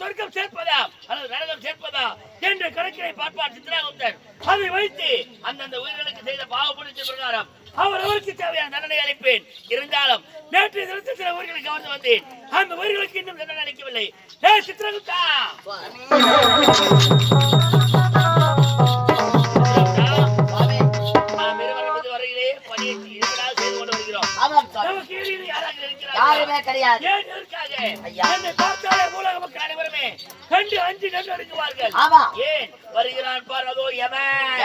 சொர்க்கம் சேர்ப்பதா அல்லது நரகம் சேர்ப்பதா என்ற கணக்கினை பார்ப்பார் சித்ராகுப்தன். அதை வைத்து அந்தந்த உயிர்களுக்கு செய்த பாவப்புண்ணிய பிரகாரம் அவருக்கு தேவையான தண்டனை அளிப்பேன். இருந்தாலும் நேற்றைய தினத்தில் சில உயிர்களுக்கு கவர்ந்து வந்தேன். அந்த உயிர்களுக்கு இன்னும் தண்டனை அளிக்கவில்லை. சித்ரகுப்தா யாருமே கிடையாது. என்னை பார்த்தாலே பூலோக மக்கள் அனைவருமே கண்டு அஞ்சு கண்டு அடிக்குவார்கள். ஏன் வருகிறான் பார் அதோ யமன்,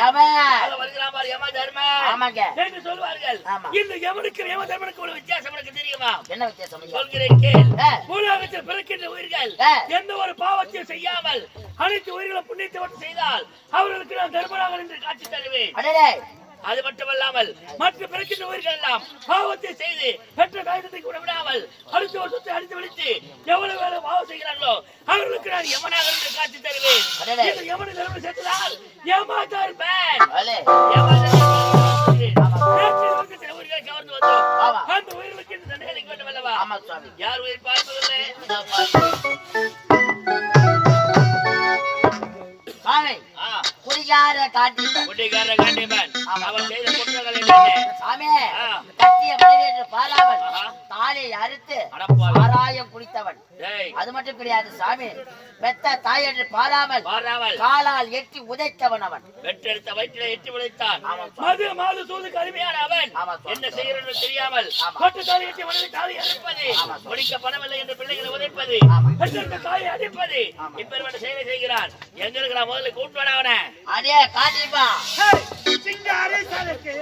வருகிறான் பார் யம தர்மன் என்று சொல்வார்கள். இந்த யமனுக்கு யம தர்மனுக்கு ஒரு வித்தியாசம் எனக்கு தெரியுமா? என்ன வித்தியாசம்? சொல்கிறேன் கேள். பூலோகத்தில் பிறக்கின்ற உயிர்கள் எந்த ஒரு பாவத்தையும் செய்யாமல் அனைத்து உயிர்களும் புண்ணியத்தை மட்டும் செய்தால் அவர்களுக்கு நான் தர்மனாக என்று காட்சி தருவேன். அது மட்டுமல்லாமல் மற்ற பிறக்கின்ற உயிர்கள் எல்லாம் பாவத்தை செய்து பெற்ற காயத்தை கூட விடாமல் அடுத்த ஒரு சொத்தை அடித்து விழித்து எவ்வளவு வேலை பாவம் செய்கிறார்களோ அவர்களுக்கு நான் யமனாக என்று காட்சி தருவேன். யமனை தர்மம் சேர்த்ததால் யமதர்மன் உயிர்களை கவர்ந்து வந்தோம். அந்த உயிர்களுக்கு இந்த தண்டனை அளிக்க வேண்டும் அல்லவா? யார் உயிர் பார்ப்பதில்லை? குடிகார காண்டிபன் அவன் செய்த குற்றங்கள் என்ன? கட்டிய மனைவி என்று பாராமல் தாலை அறுத்து ஆராயம் குடித்தவன். அது மட்டும் கிடையாது சாமி, பெத்த தாய் என்று பாராமல் காலால் எட்டி உதைத்தவன். அவன் பெற்றெடுத்த வயிற்றில எட்டி உதைத்தான். மாது சூதுக்கு அருமையான அவன் என்ன செய்கிறது தெரியாமல் தாலி எட்டி மனைவி தாலி அறுப்பது, முடிக்க பணமில்லை என்று பிள்ளைகளை உதைப்பது, பெற்றெடுத்த தாயை அடிப்பது, இப்பேற்பட்ட செயலை செய்கிறான். எங்க இருக்கிற முதல்ல கூட்டு வர அவனை. அதே காண்டிபா சிங்காரே சாதக்கு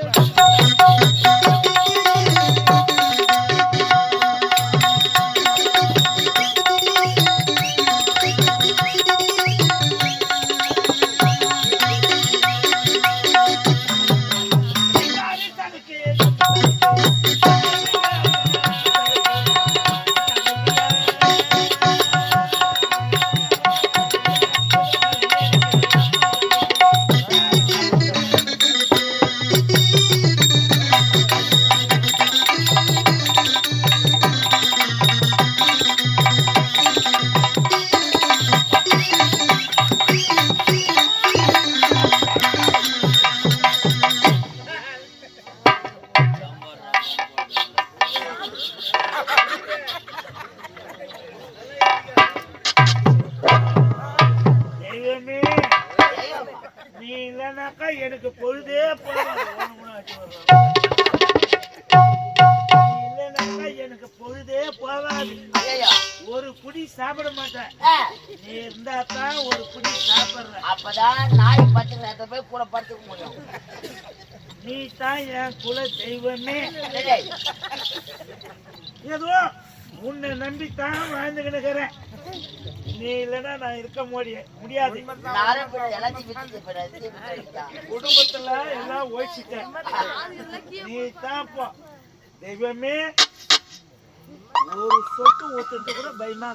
எனக்கு பொழுதே எனக்கு பொழுதே போவாது. ஒரு குடி சாப்பிட மாட்டேன். நீ இருந்தா தான் ஒரு குடி சாப்பிடுற. அப்பதான் நாய் பத்து நேரத்தை போய் கூட படுத்துக்க முடியும். நீ தான் என் குல தெய்வமே. ஏதோ உன்னை நம்பித்தான் வாழ்ந்து கிடக்கிறேன். நீ இல்லைன்னா நான் இருக்க முடியாது. குடும்பத்துல எல்லாம் ஓய்ச்சிட்டேன். நீ தான் போ தெய்வமே. ஒரு சொட்டு ஒத்துட்டு கூட பயமா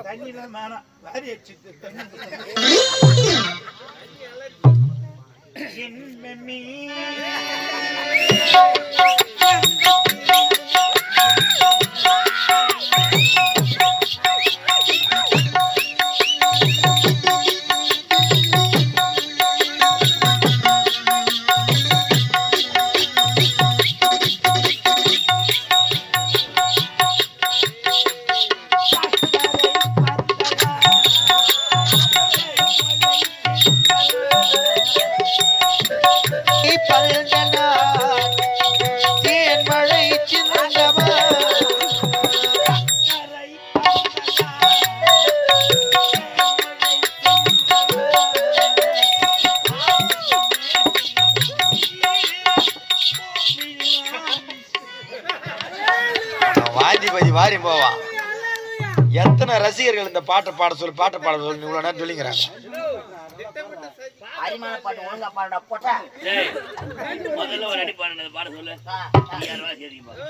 தண்ணிலாம் வேணாம். வாரி அடிச்சுட்டு வாரி போவான். எத்தனை ரசிகர்கள் இந்த பாட்டை பாட சொல்லி இவ்வளவு நேரம் சொல்லிங்கிறாங்க. அரிமான பாட்டு ஒழுங்கா பாடுடா போட்டா. முதல்ல ஒரு அடி பாடுனது பாட சொல்லு.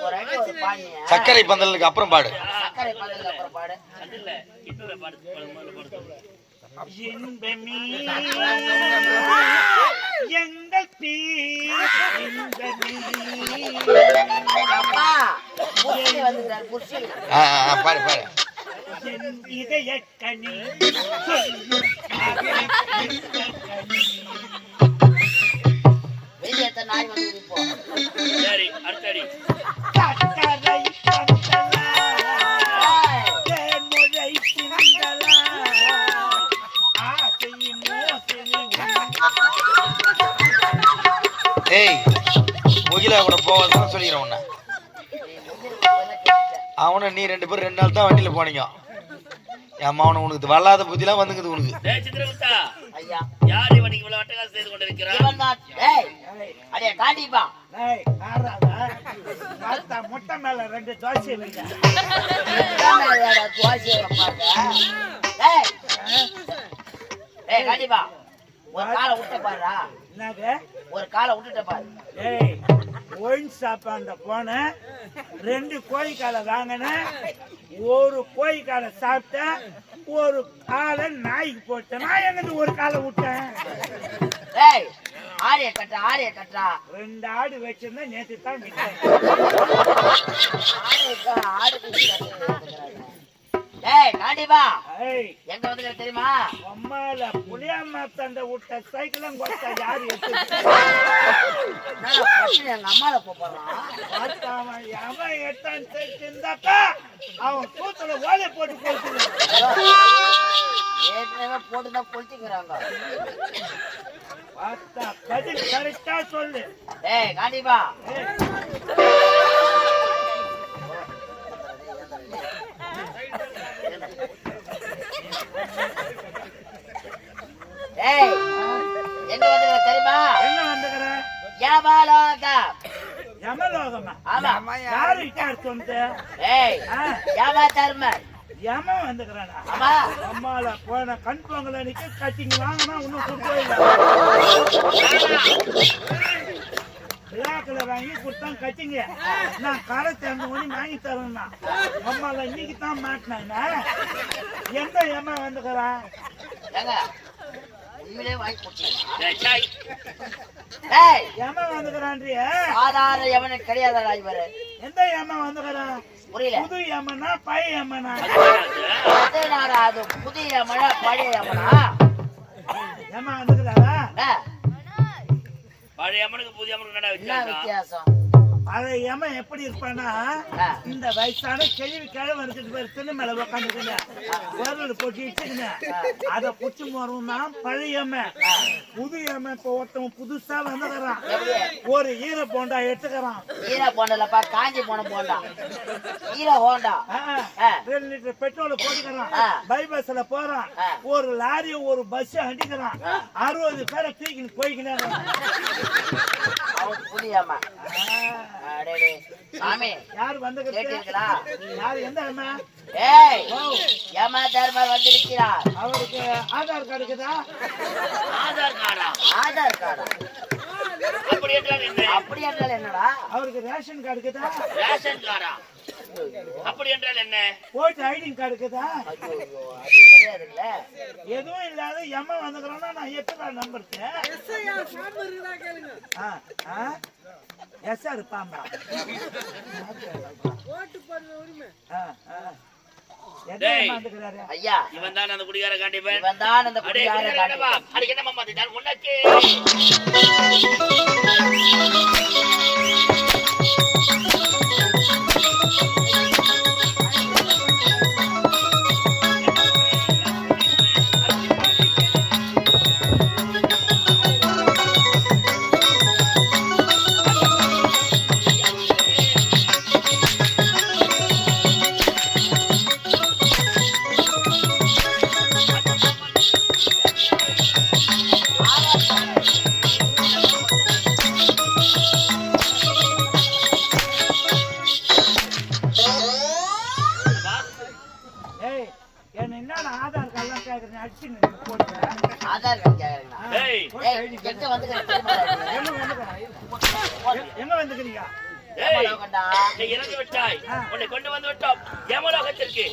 ஒரு அடி ஒரு பாடுனியா? சர்க்கரை பந்தலுக்கு அப்புறம் பாடு. சர்க்கரை பந்தலுக்கு அப்புறம் பாடு. அது இல்ல இன்னொரு பாடு முதல்ல பாட சொல்லு. இன்பமே எங்கள் அப்பா புர்ஷி வந்துட்டார் புர்ஷி. பாடு பாடு. இதய கனி வெளியேத்த நாய் வந்து இப்போ. சரி அடுத்தடி. ஏய் முகில கூட போவதான் சொல்லிக்கிறேன் உன்ன. அவனை நீ 2 பேரும் 2 நாள் தான் வண்டியில போனீங்க. ஏமா அவனை உனக்கு வல்லாத புத்திலாம் வந்துங்குது உனக்கு. சித்திரகுப்தா ஐயா யார் இவனுக்கு இவ்வளவு அட்டகாசம் செய்து கொண்டிருக்கிறான்? இவன் தான். ஏய் அடே காண்டிப்பா. ஏய் ஆறாதா மாத்தா முட்டை மேல 2 தோசை வைங்க. என்னடா தோசை பாருங்க. ஏய் ஏய் காண்டிப்பா ஒரு காலை விட்டு பாருடா. என்னது ஒரு காலை விட்டுட்ட பாரு. ஏய் ஒயின் சாப்பாண்ட போனேன் 2 கோழி காலை வாங்கினேன். ஒரு கோழி காலை சாப்பிட்டேன், ஒரு காலை நாய்க்கு போட்டேன். நான் எங்கிட்ட ஒரு காலை விட்டேன். ஏய் ஆரிய கட்டா 2 ஆடு வச்சிருந்தேன் நேற்று தான் விட்டேன். ஏய் காண்டிப்பா ஏய் எங்க வந்து தெரியுமா? அம்மால புளியம்மா தண்டை விட்ட சைக்கிளும் கொட்டா யாரு எடுத்து எங்க அம்மால போறான். அவன் எவன் எட்டான்னு தெரிஞ்சிருந்தாக்கா அவன் கூத்துல ஓலை போட்டு கொடுத்துருவான். ஏற்கனவே போட்டுதான் பொழிச்சுக்கிறாங்க. பார்த்தா பதில் கரெக்டா சொல்லு. ஏய் காண்டிப்பா ஏய் எங்க வந்து தெரியுமா? என்ன வந்துக்கிற யமலோகம். யமலோகமா? ஆமா. யாரு இட்டார் சொந்த? ஏய் யம தர்மர். யம வந்துக்கிறானா? ஆமா. அம்மால போன கண் பொங்கலனிக்கு கட்டிங் வாங்கினா இன்னும் கொடுக்கவே இல்லை. விழாக்களை வாங்கி கொடுத்தான் கட்டிங்க. நான் காலை சேர்ந்த ஒண்ணு வாங்கி தரேன்னா அம்மால இன்னைக்கு தான் மாட்டினேன். எந்த யம வந்துக்கிறான்? ஏங்க உண்மையிலே வாங்கி கொடுத்தீங்களா? டேய் ஏய் யம வந்துக்கிறான்றிய? சாதாரண யமனுக்கு கிடையாதடா இவரு. எந்த யம வந்துக்கிறான்? புரியல. புது யமனா பழைய யமனா? அது புதிய யமனா பழைய யமனா? யம வந்துக்கிறாரா? பழைய அம்மனுக்கு புதிய அம்மனுக்கு என்ன வித்தியாசம்? வித்தியாசம்? பழைய யம எப்படி இருப்பானா இந்த வயசான கேள்வி கிழவன் இருக்குது பேர் திண்ணு மேல உட்காந்துக்குங்க விரல் போட்டு இட்டுக்குங்க அதை புச்சு போறோம்னா பழைய யம. புது யம இப்ப ஒருத்தவன் புதுசா வந்துக்கிறான். ஒரு ஈர போண்டா எடுத்துக்கிறான். ஈர போண்டலப்பா காஞ்சி போன போண்டா. ஈர ஹோண்டா 2 லிட்டர் பெட்ரோல் போட்டுக்கிறான். பைபஸ்ல போறான். ஒரு லாரி ஒரு பஸ் அடிக்கிறான். 60 பேரை தூக்கின்னு போய்க்கினாங்க. அவன் புதியம்மா. சாமி யாரு வந்து கேட்டீங்களா? யாரு எந்த யம? ஏய் யம தர்மர் வந்திருக்கிறார். அவருக்கு ஆதார் கார்டு இருக்குதா? ஆதார் கார்டா? ஆதார் கார்டா? அப்படி என்றால் என்ன? அப்படி என்றால் என்னடா? அவருக்கு ரேஷன் கார்டு இருக்குதா? ரேஷன் கார்டா? அப்படி என்றால் என்ன? ஓட்டு ஐடி கார்டு இருக்குதா? ஐயோ அது கிடையாதுல்ல. எதுவும் இல்லாத யம வந்துக்கிறோம்னா நான் எப்படி நம்புறது? எஸ் சார் பாம்பா ஐயா இவன் தான் அந்த குடிகார காண்டிப்பேன். இவன் தான் அந்த குடிகார காண்டிப்பேன். அதுக்கு என்ன மாமா தான் உனக்கு எங்க வந்துக்கிறேன் தெரியுமா? எங்க வந்துக்கிறீங்க? ஏய், நீ இறந்து விட்டாய். உன்னை கொண்டு வந்து விட்டோம் யமலோகத்திற்கு.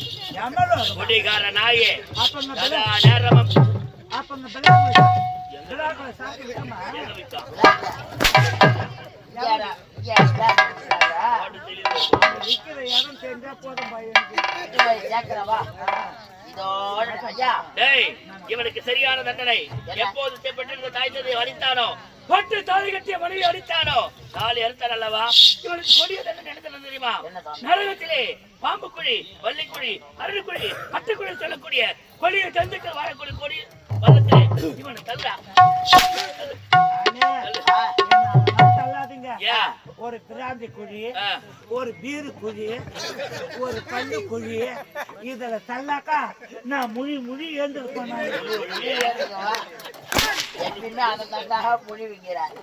குடிகார நாயே, சதா நேரமும் அப்ப இந்த சாப்பிட்டு விட்டோமா? எங்க விட்டான்? விக்கிற இடம் தெரிஞ்சா போதும் பையனுக்கு. கேக்குறவா இதோட ஐயா டேய், இவனுக்கு சரியான தண்டனை. எப்போது பெற்றிருந்த தாய் தந்தையை அடித்தானோ, பட்டு தாலி கட்டிய மனைவி அடித்தானோ, தாலி அறுத்தான் அல்லவா, இவனுக்கு கொடிய தண்டனை எடுத்தது தெரியுமா? நரகத்திலே பாம்பு குழி, வள்ளிக்குழி, அருள்குழி, அட்டுக்குழி சொல்லக்கூடிய கொடிய ஜந்துக்கள் வாழக்கூடிய கொடி வளத்திலே இவனை தள்ளா. தள்ளாதீங்க. ஒரு பிராந்தி குழி, ஒரு பீரு குழி, ஒரு கல்லு குழி, இதுல தள்ளாக்கா நான் முழி ஏந்திருப்பேன். எப்பயுமே அதை தந்தாக புழி வைக்கிறார்.